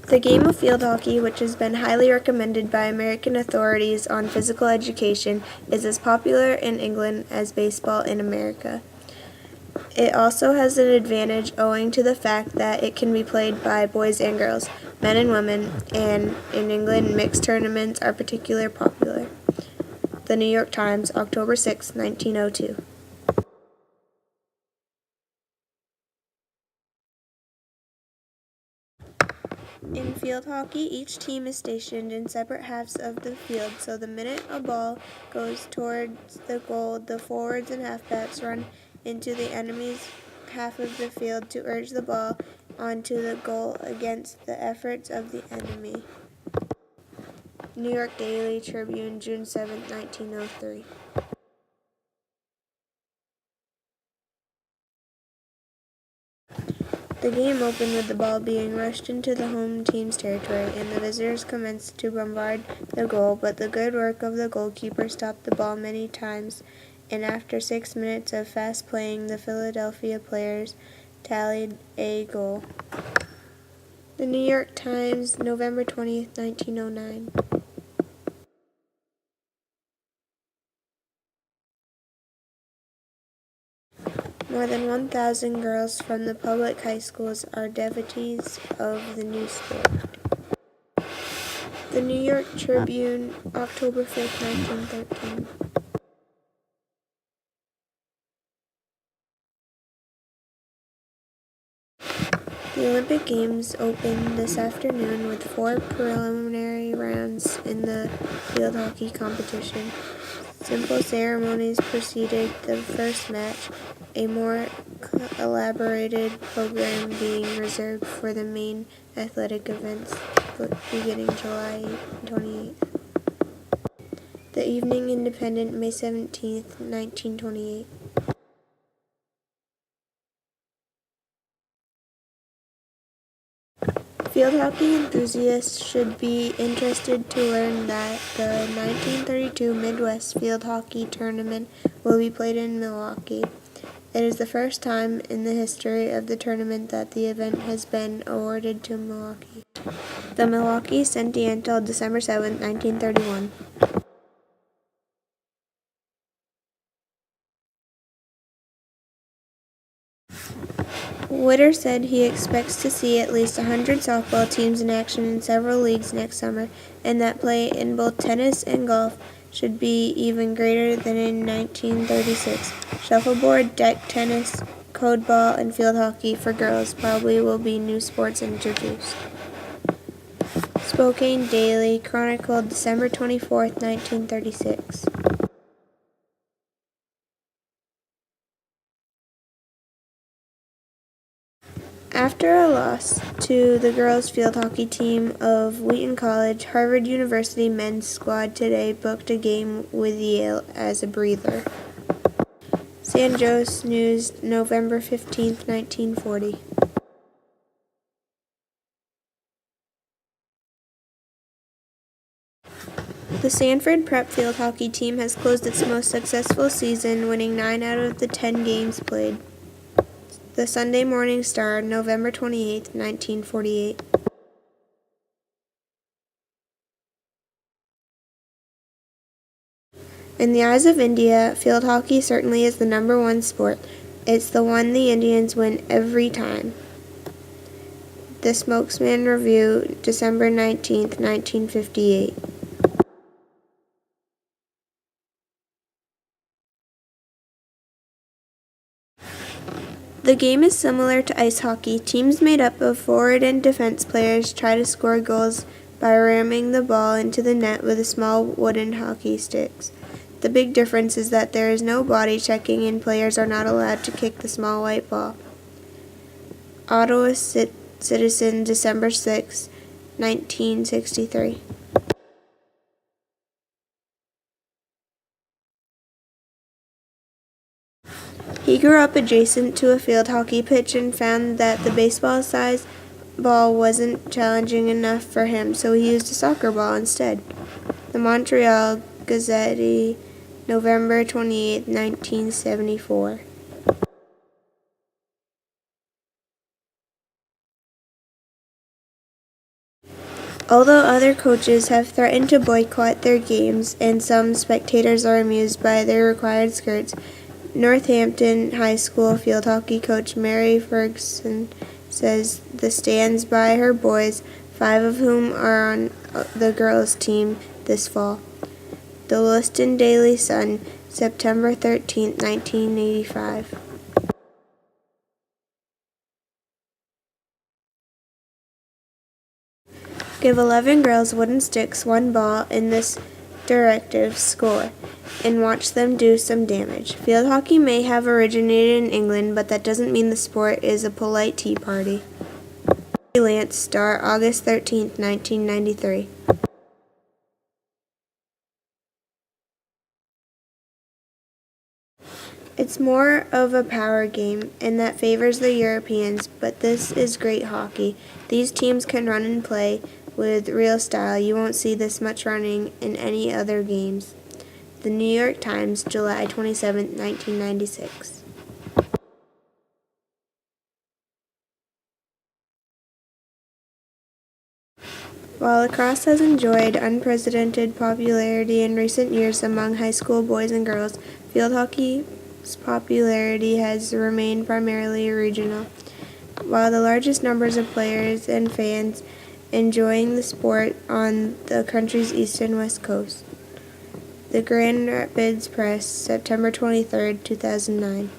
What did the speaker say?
The game of field hockey, which has been highly recommended by American authorities on physical education, is as popular in England as baseball in America. It also has an advantage owing to the fact that it can be played by boys and girls, men and women, and in England, mixed tournaments are particularly popular. The New York Times, October 6, 1902. In field hockey, each team is stationed in separate halves of the field, so the minute a ball goes towards the goal, the forwards and halfbacks run into the enemy's half of the field to urge the ball onto the goal against the efforts of the enemy. New York Daily Tribune, June 7, 1903. The game opened with the ball being rushed into the home team's territory, and the visitors commenced to bombard the goal, but the good work of the goalkeeper stopped the ball many times, and after 6 minutes of fast playing, the Philadelphia players tallied a goal. The New York Times, November 20th, 1909. More than 1,000 girls from the public high schools are devotees of the new sport. The New York Tribune, October 5th, 1913. The Olympic Games opened this afternoon with 4 preliminary rounds in the field hockey competition. Simple ceremonies preceded the first match, a more elaborated program being reserved for the main athletic events beginning July 28th. The Evening Independent, May 17th, 1928. Field hockey enthusiasts should be interested to learn that the 1932 Midwest Field Hockey Tournament will be played in Milwaukee. It is the first time in the history of the tournament that the event has been awarded to Milwaukee. The Milwaukee Centennial, December 7, 1931. Witter said he expects to see at least 100 softball teams in action in several leagues next summer, and that play in both tennis and golf should be even greater than in 1936. Shuffleboard, deck tennis, code ball, and field hockey for girls probably will be new sports introduced. Spokane Daily Chronicle, December 24th, 1936. After a loss to the girls' field hockey team of Wheaton College, Harvard University men's squad today booked a game with Yale as a breather. San Jose News, November 15, 1940. The Sanford Prep field hockey team has closed its most successful season, winning 9 out of the 10 games played. The Sunday Morning Star, November 28, 1948. In the eyes of India, field hockey certainly is the number one sport. It's the one the Indians win every time. The Spokesman Review, December 19, 1958. The game is similar to ice hockey. Teams made up of forward and defense players try to score goals by ramming the ball into the net with small wooden hockey sticks. The big difference is that there is no body checking and players are not allowed to kick the small white ball. Ottawa Citizen, December 6, 1963. He grew up adjacent to a field hockey pitch and found that the baseball-sized ball wasn't challenging enough for him, so he used a soccer ball instead. The Montreal Gazette, November 28, 1974. Although other coaches have threatened to boycott their games and some spectators are amused by their required skirts, Northampton High School field hockey coach Mary Ferguson says the stands by her boys, 5 of whom are on the girls' team this fall. The Lewiston Daily Sun, September 13, 1985. Give 11 girls wooden sticks, 1 ball in this directive score, and watch them do some damage. Field hockey may have originated in England, but that doesn't mean the sport is a polite tea party. Lance Star, August 13, 1993. It's more of a power game, and that favors the Europeans, but this is great hockey. These teams can run and play with real style. You won't see this much running in any other games. The New York Times, July 27, 1996. While lacrosse has enjoyed unprecedented popularity in recent years among high school boys and girls, field hockey's popularity has remained primarily regional. While the largest numbers of players and fans enjoying the sport on the country's east and west coast. The Grand Rapids Press, September 23, 2009.